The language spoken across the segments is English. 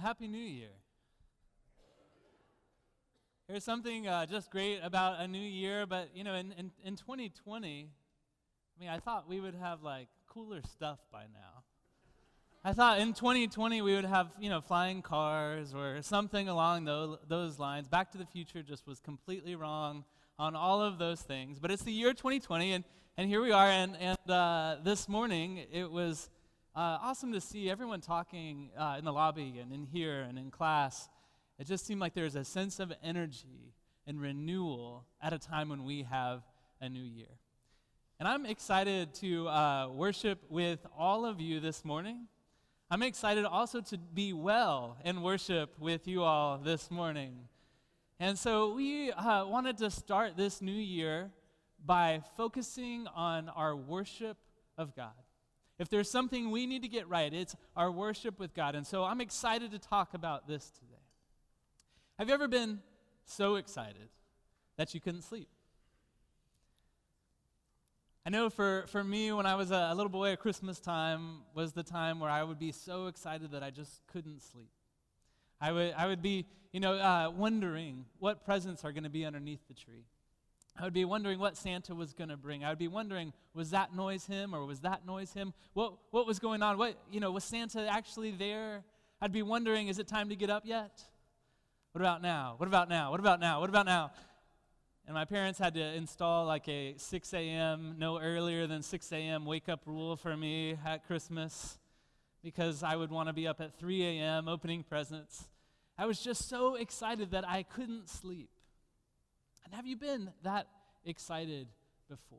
Happy New Year. There's something just great about a new year, but in 2020, I thought we would have like cooler stuff by now. I thought in 2020 we would have, flying cars or something along those lines. Back to the Future just was completely wrong on all of those things. But it's the year 2020, and here we are, and this morning it was awesome to see everyone talking in the lobby and in here and in class. It just seemed like there's a sense of energy and renewal at a time when we have a new year. And I'm excited to worship with all of you this morning. I'm excited also to be well and worship with you all this morning. And so we wanted to start this new year by focusing on our worship of God. If there's something we need to get right, it's our worship with God. And so I'm excited to talk about this today. Have you ever been so excited that you couldn't sleep? I know for me, when I was a little boy, at Christmas time was the time where I would be so excited that I just couldn't sleep. I would be, wondering what presents are going to be underneath the tree. I would be wondering what Santa was going to bring. I would be wondering, was that noise him or was that noise him? What was going on? Was Santa actually there? I'd be wondering, is it time to get up yet? What about now? What about now? What about now? What about now? And my parents had to install like a 6 a.m., no earlier than 6 a.m. wake-up rule for me at Christmas because I would want to be up at 3 a.m. opening presents. I was just so excited that I couldn't sleep. And have you been that excited before?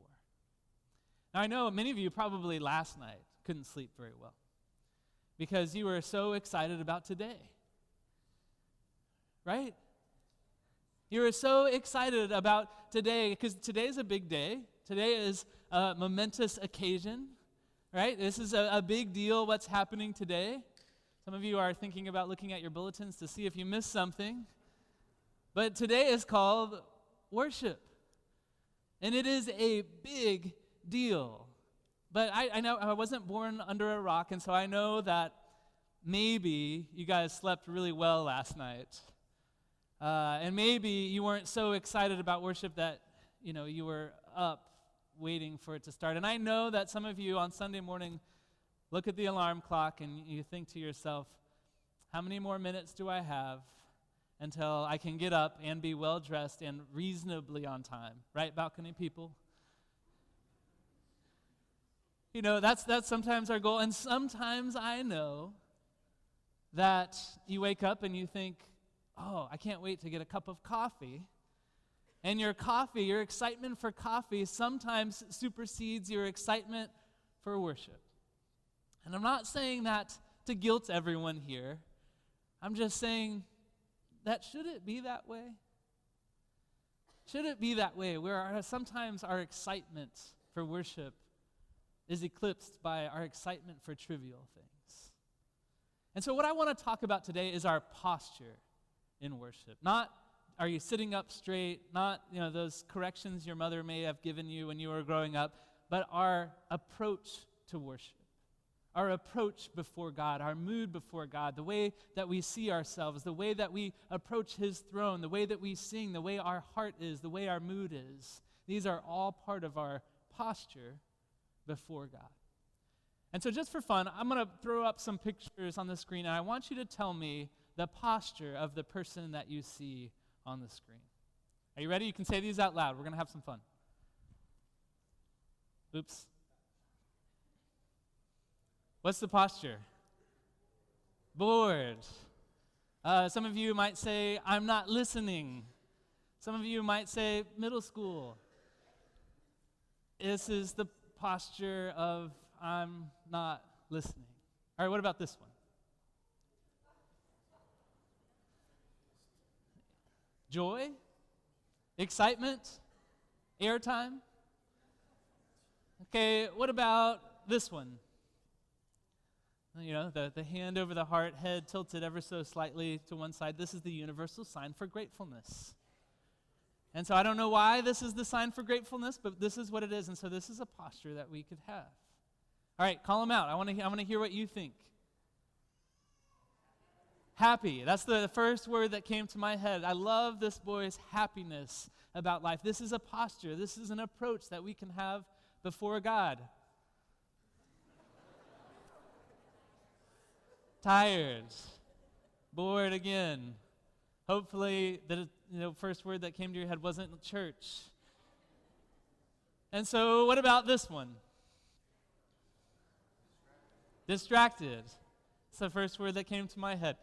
Now, I know many of you probably last night couldn't sleep very well because you were so excited about today, right? You were so excited about today because today's a big day. Today is a momentous occasion, right? This is a big deal, what's happening today. Some of you are thinking about looking at your bulletins to see if you missed something. But today is called worship. And it is a big deal. But I know I wasn't born under a rock, and so I know that maybe you guys slept really well last night. And maybe you weren't so excited about worship that, you were up waiting for it to start. And I know that some of you on Sunday morning look at the alarm clock and you think to yourself, how many more minutes do I have until I can get up and be well-dressed and reasonably on time? Right, balcony people? That's sometimes our goal. And sometimes I know that you wake up and you think, oh, I can't wait to get a cup of coffee. And your excitement for coffee sometimes supersedes your excitement for worship. And I'm not saying that to guilt everyone here. I'm just saying that should it be that way? Should it be that way where sometimes our excitement for worship is eclipsed by our excitement for trivial things? And so what I want to talk about today is our posture in worship. Not are you sitting up straight, not those corrections your mother may have given you when you were growing up, but our approach to worship, our approach before God, our mood before God, the way that we see ourselves, the way that we approach His throne, the way that we sing, the way our heart is, the way our mood is. These are all part of our posture before God. And so just for fun, I'm going to throw up some pictures on the screen, and I want you to tell me the posture of the person that you see on the screen. Are you ready? You can say these out loud. We're going to have some fun. Oops. What's the posture? Bored. Some of you might say, I'm not listening. Some of you might say, middle school. This is the posture of, I'm not listening. All right, what about this one? Joy, excitement, airtime. Okay, what about this one? The hand over the heart, head tilted ever so slightly to one side. This is the universal sign for gratefulness. And so I don't know why this is the sign for gratefulness, but this is what it is. And so this is a posture that we could have. All right, call them out. I want to hear what you think. Happy. That's the first word that came to my head. I love this boy's happiness about life. This is a posture. This is an approach that we can have before God. Tired. Bored again. Hopefully the first word that came to your head wasn't church. And so what about this one? Distracted. It's the first word that came to my head.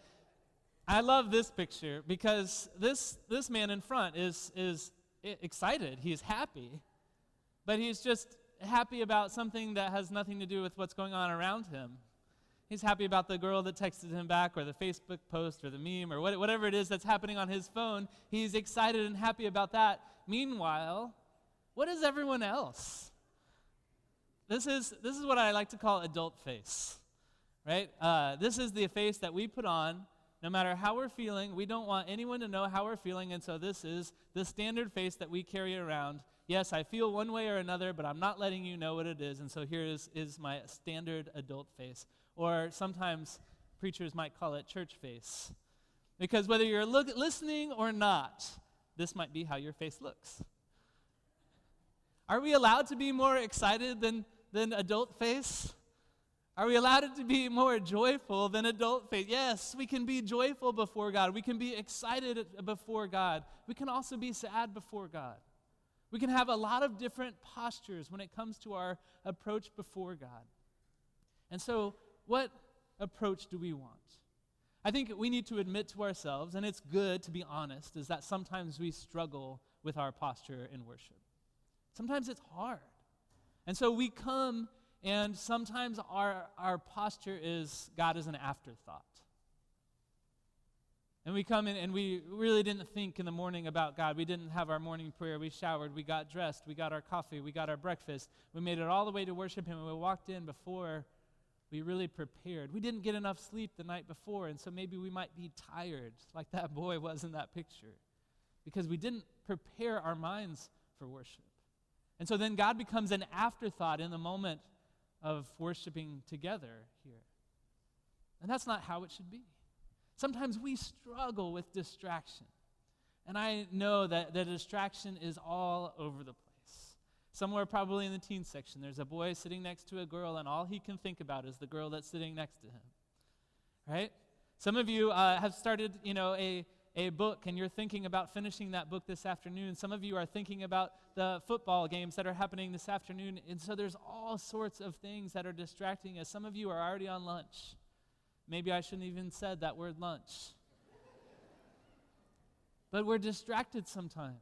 I love this picture because this man in front is excited. He's happy, but he's just happy about something that has nothing to do with what's going on around him. He's happy about the girl that texted him back, or the Facebook post, or the meme, or whatever it is that's happening on his phone. He's excited and happy about that. Meanwhile, what is everyone else? This is what I like to call adult face, right? This is the face that we put on no matter how we're feeling. We don't want anyone to know how we're feeling, and so this is the standard face that we carry around. Yes, I feel one way or another, but I'm not letting you know what it is, and so here is my standard adult face. Or sometimes preachers might call it church face. Because whether you're listening or not, this might be how your face looks. Are we allowed to be more excited than adult face? Are we allowed to be more joyful than adult face? Yes, we can be joyful before God. We can be excited before God. We can also be sad before God. We can have a lot of different postures when it comes to our approach before God. And so, what approach do we want? I think we need to admit to ourselves, and it's good to be honest, is that sometimes we struggle with our posture in worship. Sometimes it's hard. And so we come, and sometimes our posture is God is an afterthought. And we come in and we really didn't think in the morning about God. We didn't have our morning prayer. We showered. We got dressed. We got our coffee. We got our breakfast. We made it all the way to worship Him, and we walked in before we really prepared. We didn't get enough sleep the night before, and so maybe we might be tired, like that boy was in that picture, because we didn't prepare our minds for worship. And so then God becomes an afterthought in the moment of worshiping together here. And that's not how it should be. Sometimes we struggle with distraction. And I know that the distraction is all over the place. Somewhere probably in the teen section, there's a boy sitting next to a girl, and all he can think about is the girl that's sitting next to him. Right? Some of you have started, a book, and you're thinking about finishing that book this afternoon. Some of you are thinking about the football games that are happening this afternoon. And so there's all sorts of things that are distracting us. Some of you are already on lunch. Maybe I shouldn't even said that word lunch. But we're distracted sometimes.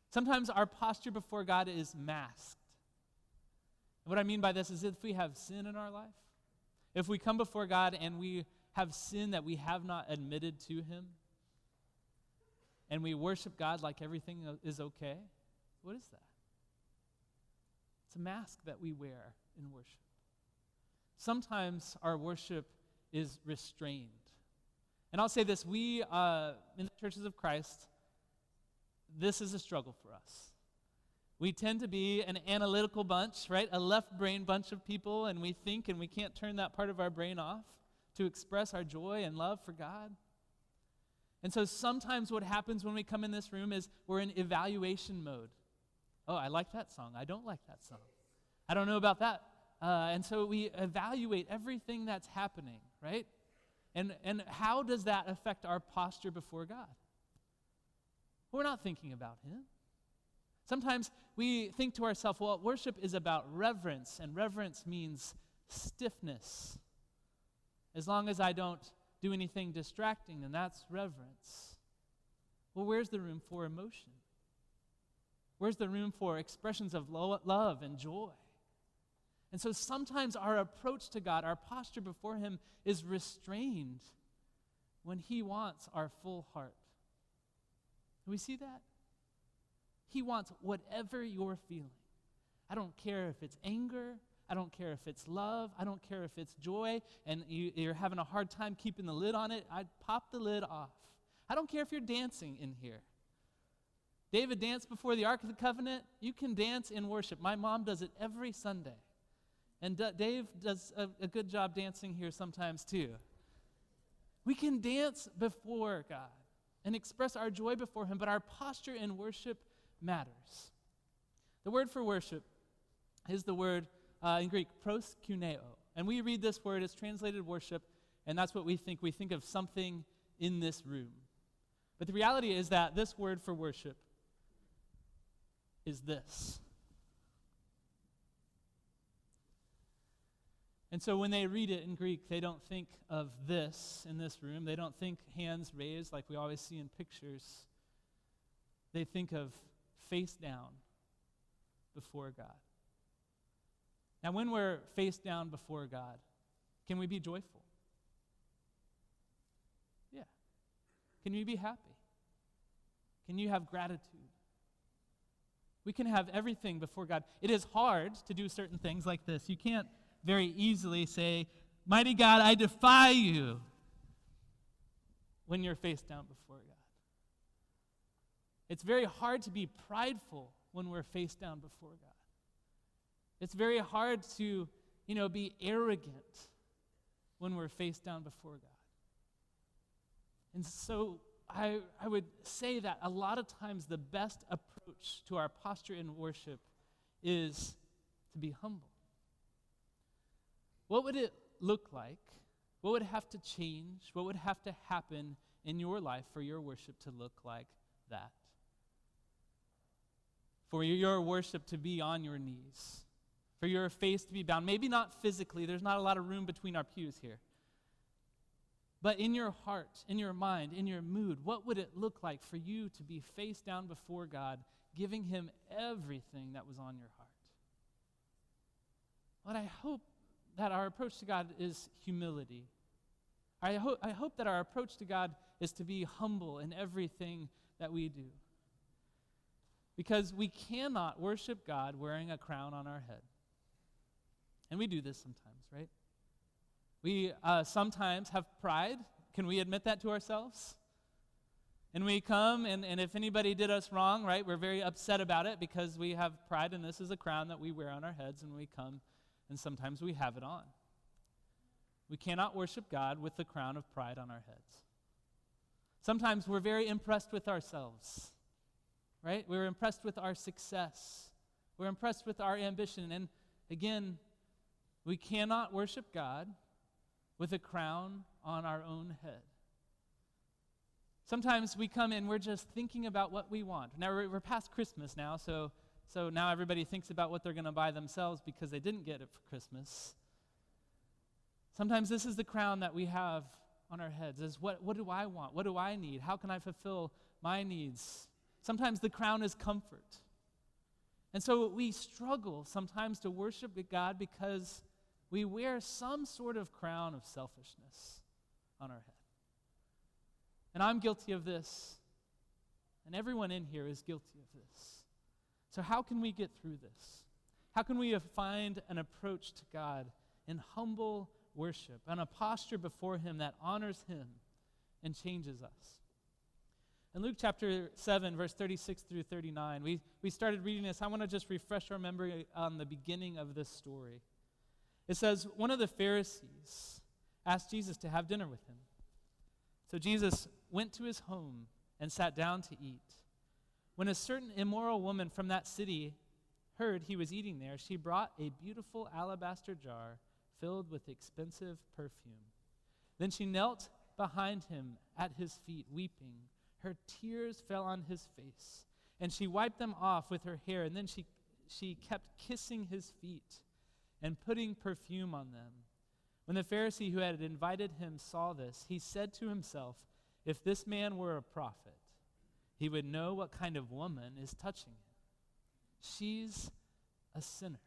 Sometimes our posture before God is masked. And what I mean by this is if we have sin in our life, if we come before God and we have sin that we have not admitted to Him, and we worship God like everything is okay, what is that? It's a mask that we wear in worship. Sometimes our worship is restrained. And I'll say this, we, in the churches of Christ, this is a struggle for us. We tend to be an analytical bunch, right? A left brain bunch of people, and we think and we can't turn that part of our brain off to express our joy and love for God. And so sometimes what happens when we come in this room is we're in evaluation mode. Oh, I like that song. I don't like that song. I don't know about that. And so we evaluate everything that's happening, right? And how does that affect our posture before God? We're not thinking about Him. Sometimes we think to ourselves, well, worship is about reverence, and reverence means stiffness. As long as I don't do anything distracting, then that's reverence. Well, where's the room for emotion? Where's the room for expressions of love and joy? And so sometimes our approach to God, our posture before Him, is restrained when He wants our full heart. Do we see that? He wants whatever you're feeling. I don't care if it's anger. I don't care if it's love. I don't care if it's joy, and you're having a hard time keeping the lid on it. I'd pop the lid off. I don't care if you're dancing in here. David danced before the Ark of the Covenant. You can dance in worship. My mom does it every Sunday. And Dave does a good job dancing here sometimes too. We can dance before God and express our joy before him, but our posture in worship matters. The word for worship is the word in Greek, proskuneo. And we read this word, it's translated worship, and that's what we think. We think of something in this room. But the reality is that this word for worship is this. And so when they read it in Greek, they don't think of this in this room. They don't think hands raised like we always see in pictures. They think of face down before God. Now, when we're face down before God, can we be joyful? Yeah. Can we be happy? Can you have gratitude? We can have everything before God. It is hard to do certain things like this. You can't very easily say, "Mighty God, I defy you," when you're face down before God. It's very hard to be prideful when we're face down before God. It's very hard to, be arrogant when we're face down before God. And so I would say that a lot of times the best approach to our posture in worship is to be humble. What would it look like? What would have to change? What would have to happen in your life for your worship to look like that? For your worship to be on your knees. For your face to be bound. Maybe not physically. There's not a lot of room between our pews here. But in your heart, in your mind, in your mood, what would it look like for you to be face down before God, giving him everything that was on your heart? But I hope that our approach to God is humility. I hope that our approach to God is to be humble in everything that we do. Because we cannot worship God wearing a crown on our head. And we do this sometimes, right? We sometimes have pride. Can we admit that to ourselves? And we come, and if anybody did us wrong, right, we're very upset about it because we have pride, and this is a crown that we wear on our heads, and we come, and sometimes we have it on. We cannot worship God with the crown of pride on our heads. Sometimes we're very impressed with ourselves, right? We're impressed with our success. We're impressed with our ambition. And again, we cannot worship God with a crown on our own head. Sometimes we come in, we're just thinking about what we want. Now we're past Christmas now, so now everybody thinks about what they're going to buy themselves because they didn't get it for Christmas. Sometimes this is the crown that we have on our heads, is what do I want? What do I need? How can I fulfill my needs? Sometimes the crown is comfort. And so we struggle sometimes to worship God because we wear some sort of crown of selfishness on our head. And I'm guilty of this. And everyone in here is guilty of this. So how can we get through this? How can we find an approach to God in humble worship and a posture before him that honors him and changes us? In Luke chapter 7, verse 36 through 39, we started reading this. I want to just refresh our memory on the beginning of this story. It says, one of the Pharisees asked Jesus to have dinner with him. So Jesus went to his home and sat down to eat. When a certain immoral woman from that city heard he was eating there, she brought a beautiful alabaster jar filled with expensive perfume. Then she knelt behind him at his feet, weeping. Her tears fell on his face, and she wiped them off with her hair, and then she kept kissing his feet and putting perfume on them. When the Pharisee who had invited him saw this, he said to himself, if this man were a prophet, he would know what kind of woman is touching him. She's a sinner.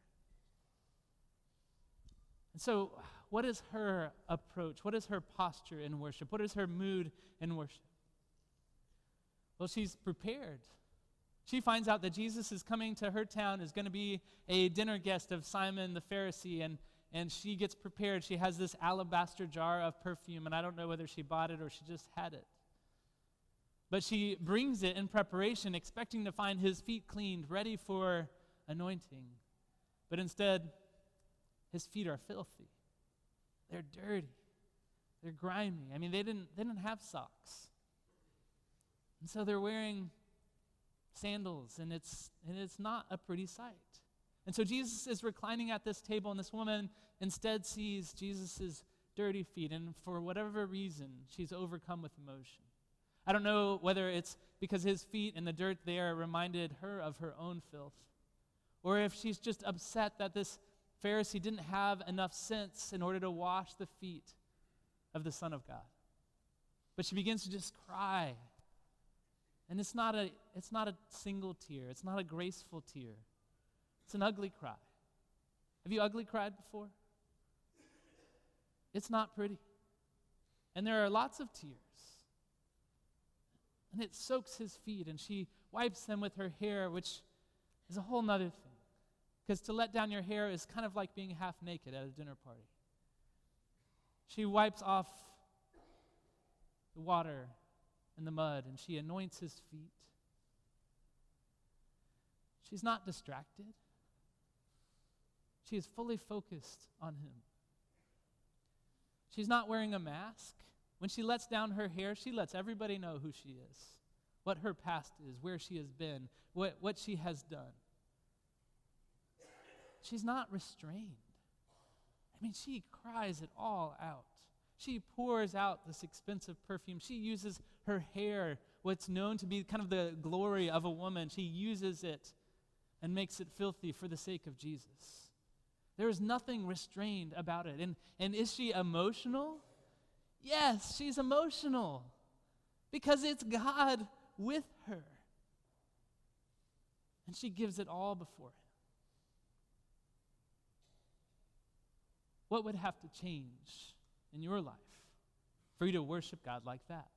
And so, what is her approach? What is her posture in worship? What is her mood in worship? Well, she's prepared. She finds out that Jesus is coming to her town, is going to be a dinner guest of Simon the Pharisee, and she gets prepared. She has this alabaster jar of perfume, and I don't know whether she bought it or she just had it. But she brings it in preparation, expecting to find his feet cleaned, ready for anointing. But instead, his feet are filthy. They're dirty. They're grimy. I mean, they didn't have socks. And so they're wearing sandals, and it's not a pretty sight. And so Jesus is reclining at this table, and this woman instead sees Jesus' dirty feet, and for whatever reason, she's overcome with emotion. I don't know whether it's because his feet and the dirt there reminded her of her own filth, or if she's just upset that this Pharisee didn't have enough sense in order to wash the feet of the Son of God. But she begins to just cry. And it's not a single tear. It's not a graceful tear. It's an ugly cry. Have you ugly cried before? It's not pretty. And there are lots of tears. And it soaks his feet, and she wipes them with her hair, which is a whole nother thing. Because to let down your hair is kind of like being half naked at a dinner party. She wipes off the water and the mud, and she anoints his feet. She's not distracted. She is fully focused on him. She's not wearing a mask. When she lets down her hair, she lets everybody know who she is, what her past is, where she has been, what she has done. She's not restrained. I mean, she cries it all out. She pours out this expensive perfume. She uses her hair, what's known to be kind of the glory of a woman. She uses it and makes it filthy for the sake of Jesus. There is nothing restrained about it. And is she emotional? Yes, she's emotional because it's God with her. And she gives it all before him. What would have to change in your life for you to worship God like that?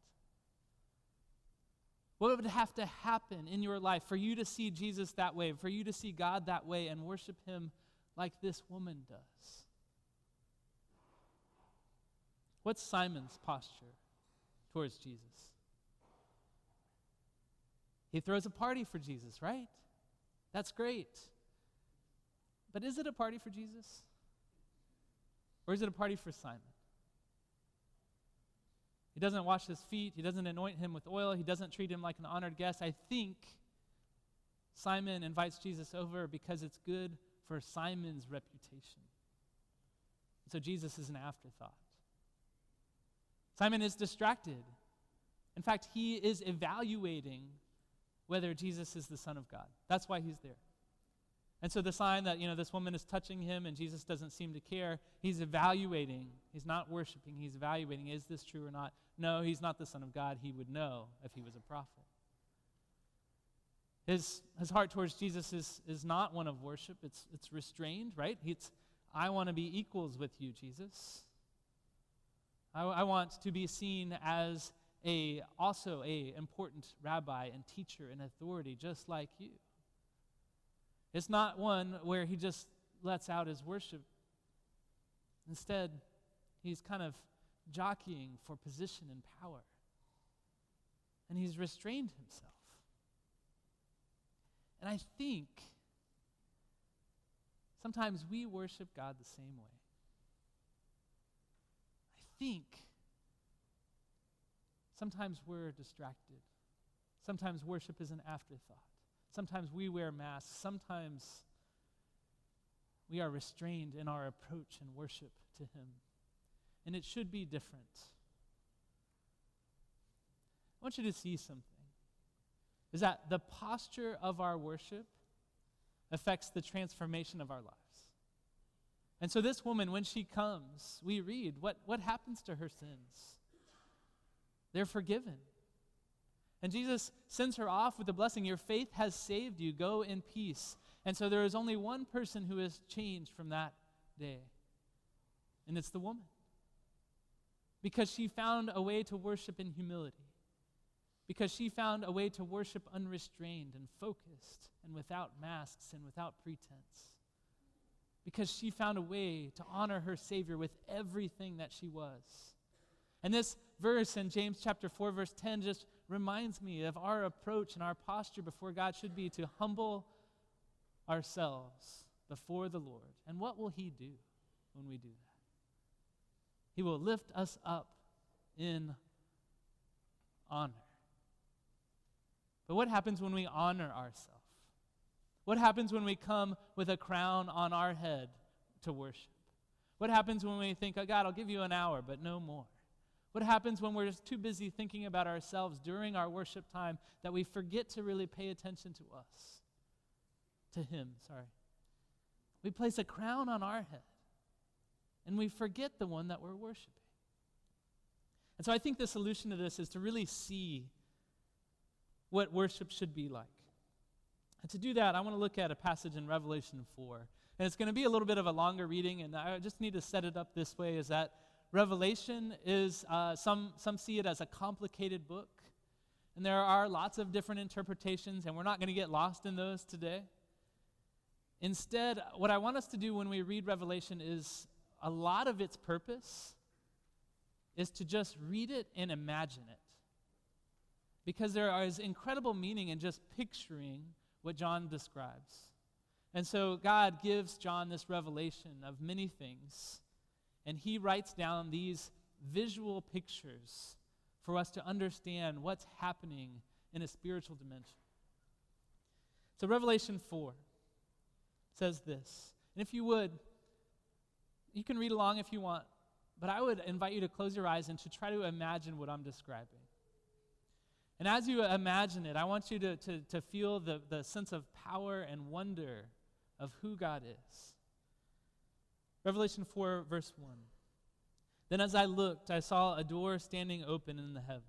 What would have to happen in your life for you to see Jesus that way, for you to see God that way and worship him like this woman does? What's Simon's posture towards Jesus? He throws a party for Jesus, right? That's great. But is it a party for Jesus? Or is it a party for Simon? He doesn't wash his feet. He doesn't anoint him with oil. He doesn't treat him like an honored guest. I think Simon invites Jesus over because it's good for Simon's reputation. So Jesus is an afterthought. Simon is distracted. In fact, he is evaluating whether Jesus is the Son of God. That's why he's there. And so the sign that, this woman is touching him and Jesus doesn't seem to care, he's evaluating. He's not worshiping. He's evaluating, is this true or not? No, he's not the Son of God. He would know if he was a prophet. His heart towards Jesus is not one of worship. It's restrained, right? I want to be equals with you, Jesus. I want to be seen as also a important rabbi and teacher and authority, just like you. It's not one where he just lets out his worship. Instead, he's kind of jockeying for position and power. And he's restrained himself. And I think sometimes we worship God the same way. I think sometimes we're distracted. Sometimes worship is an afterthought. Sometimes we wear masks. Sometimes we are restrained in our approach and worship to him. And it should be different. I want you to see something. Is that the posture of our worship affects the transformation of our lives. And so this woman, when she comes, we read, what happens to her sins? They're forgiven. And Jesus sends her off with the blessing, your faith has saved you, go in peace. And so there is only one person who has changed from that day, and it's the woman. Because she found a way to worship in humility. Because she found a way to worship unrestrained and focused and without masks and without pretense. Because she found a way to honor her Savior with everything that she was. And this verse in James chapter 4, verse 10 just reminds me of our approach and our posture before God should be to humble ourselves before the Lord. And what will he do when we do that? He will lift us up in honor. But what happens when we honor ourselves? What happens when we come with a crown on our head to worship? What happens when we think, oh, God, I'll give you an hour, but no more? What happens when we're just too busy thinking about ourselves during our worship time that we forget to really pay attention to us? To Him, sorry. We place a crown on our head, and we forget the one that we're worshiping. And so I think the solution to this is to really see what worship should be like. And to do that, I want to look at a passage in Revelation 4. And it's going to be a little bit of a longer reading, and I just need to set it up this way, is that Revelation is, some see it as a complicated book. And there are lots of different interpretations, and we're not going to get lost in those today. Instead, what I want us to do when we read Revelation is a lot of its purpose is to just read it and imagine it. Because there is incredible meaning in just picturing what John describes. And so God gives John this revelation of many things, and he writes down these visual pictures for us to understand what's happening in a spiritual dimension. So Revelation 4 says this, and if you would, you can read along if you want, but I would invite you to close your eyes and to try to imagine what I'm describing. And as you imagine it, I want you to feel the sense of power and wonder of who God is. Revelation 4, verse 1. Then as I looked, I saw a door standing open in the heaven.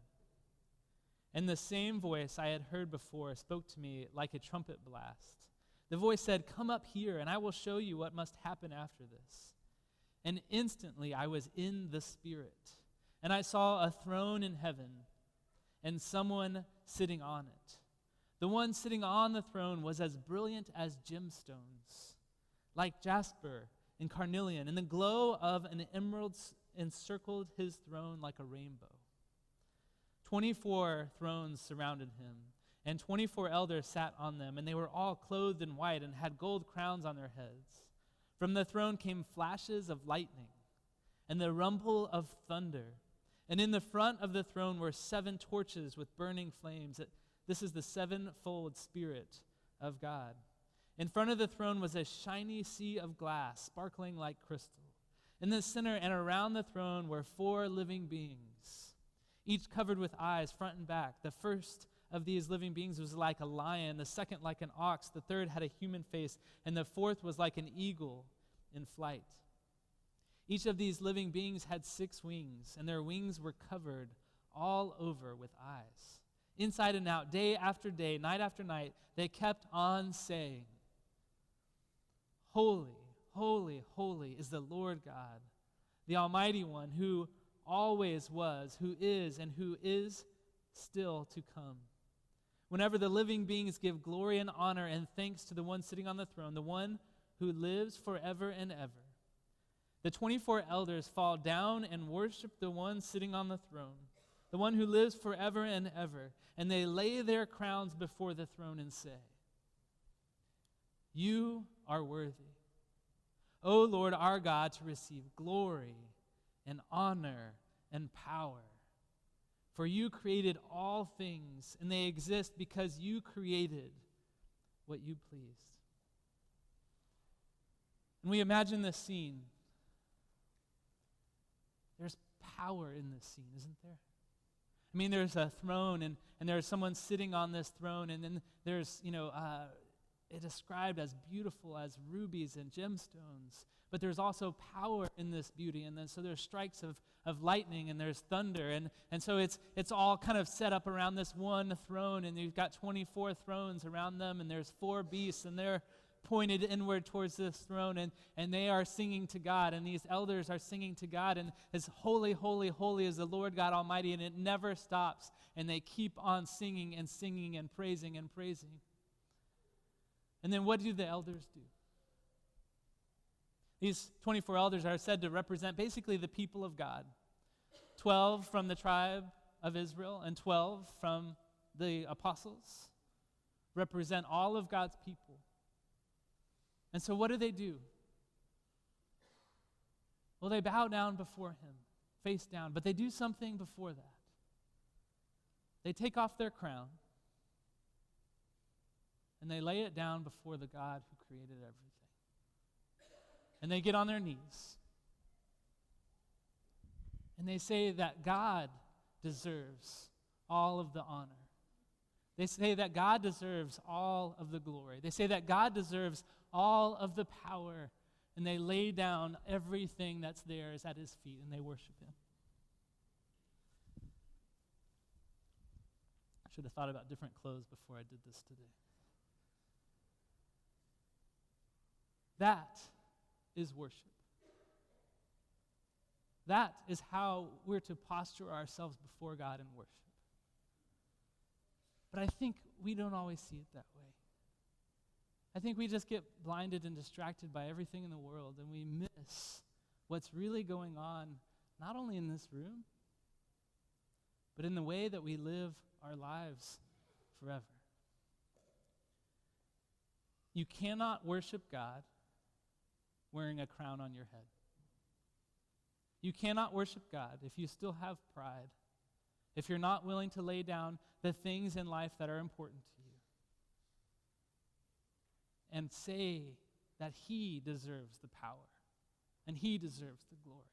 And the same voice I had heard before spoke to me like a trumpet blast. The voice said, "Come up here, and I will show you what must happen after this." And instantly I was in the Spirit, and I saw a throne in heaven, and someone sitting on it. The one sitting on the throne was as brilliant as gemstones, like jasper and carnelian, and the glow of an emerald encircled his throne like a rainbow. 24 thrones surrounded him, and 24 elders sat on them, and they were all clothed in white and had gold crowns on their heads. From the throne came flashes of lightning and the rumble of thunder. And in the front of the throne were 7 torches with burning flames. This is the sevenfold Spirit of God. In front of the throne was a shiny sea of glass, sparkling like crystal. In the center and around the throne were 4 living beings, each covered with eyes, front and back. The first of these living beings was like a lion, the second like an ox, the third had a human face, and the fourth was like an eagle in flight. Each of these living beings had 6 wings, and their wings were covered all over with eyes. Inside and out, day after day, night after night, they kept on saying, "Holy, holy, holy is the Lord God, the Almighty One, who always was, who is, and who is still to come." Whenever the living beings give glory and honor and thanks to the one sitting on the throne, the one who lives forever and ever, the 24 elders fall down and worship the one sitting on the throne, the one who lives forever and ever, and they lay their crowns before the throne and say, "You are worthy, O Lord our God, to receive glory and honor and power. For you created all things, and they exist because you created what you pleased." And we imagine this scene. There's power in this scene, isn't there? I mean, there's a throne, and there's someone sitting on this throne, and then there's, it described as beautiful as rubies and gemstones. But there's also power in this beauty, and then so there's strikes of lightning, and there's thunder, and so it's all kind of set up around this one throne, and you've got 24 thrones around them, and there's 4 beasts, and they're pointed inward towards this throne, and they are singing to God, and these elders are singing to God, and it's holy, holy, holy is the Lord God Almighty, and it never stops, and they keep on singing and singing and praising and praising. And then what do the elders do? These 24 elders are said to represent basically the people of God. 12 from the tribe of Israel and 12 from the apostles represent all of God's people. And so what do? Well, they bow down before him. face down, but they do something before that. They take off their crown and they lay it down before the God who created everything. And they get on their knees and they say that God deserves all of the honor. They say that God deserves all of the glory. They say that God deserves all of the power. And they lay down everything that's theirs at his feet and they worship him. I should have thought about different clothes before I did this today. That is worship. That is how we're to posture ourselves before God in worship. But I think we don't always see it that way. I think we just get blinded and distracted by everything in the world, and we miss what's really going on, not only in this room, but in the way that we live our lives forever. You cannot worship God wearing a crown on your head. You cannot worship God if you still have pride, if you're not willing to lay down the things in life that are important to you, and say that he deserves the power and he deserves the glory.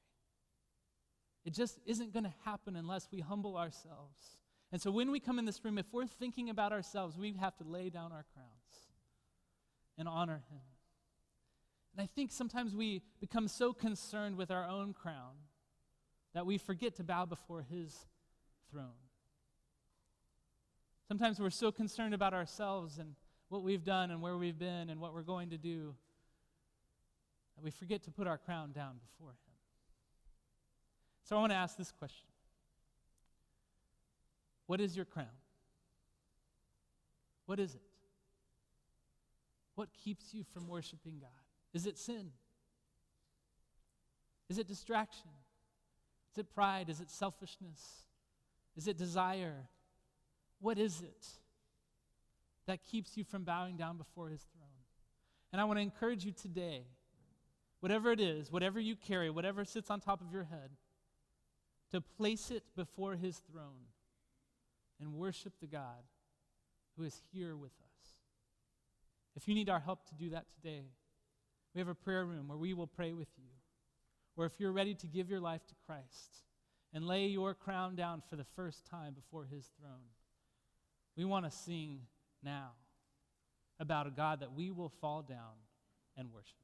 It just isn't going to happen unless we humble ourselves. And so when we come in this room, if we're thinking about ourselves, we have to lay down our crowns and honor him. And I think sometimes we become so concerned with our own crown that we forget to bow before his throne. Sometimes we're so concerned about ourselves and what we've done and where we've been and what we're going to do that we forget to put our crown down before him. So I want to ask this question. What is your crown? What is it? What keeps you from worshiping God? Is it sin? Is it distraction? Is it pride? Is it selfishness? Is it desire? What is it that keeps you from bowing down before his throne? And I want to encourage you today, whatever it is, whatever you carry, whatever sits on top of your head, to place it before his throne and worship the God who is here with us. If you need our help to do that today, we have a prayer room where we will pray with you. Or if you're ready to give your life to Christ and lay your crown down for the first time before his throne, we want to sing now about a God that we will fall down and worship.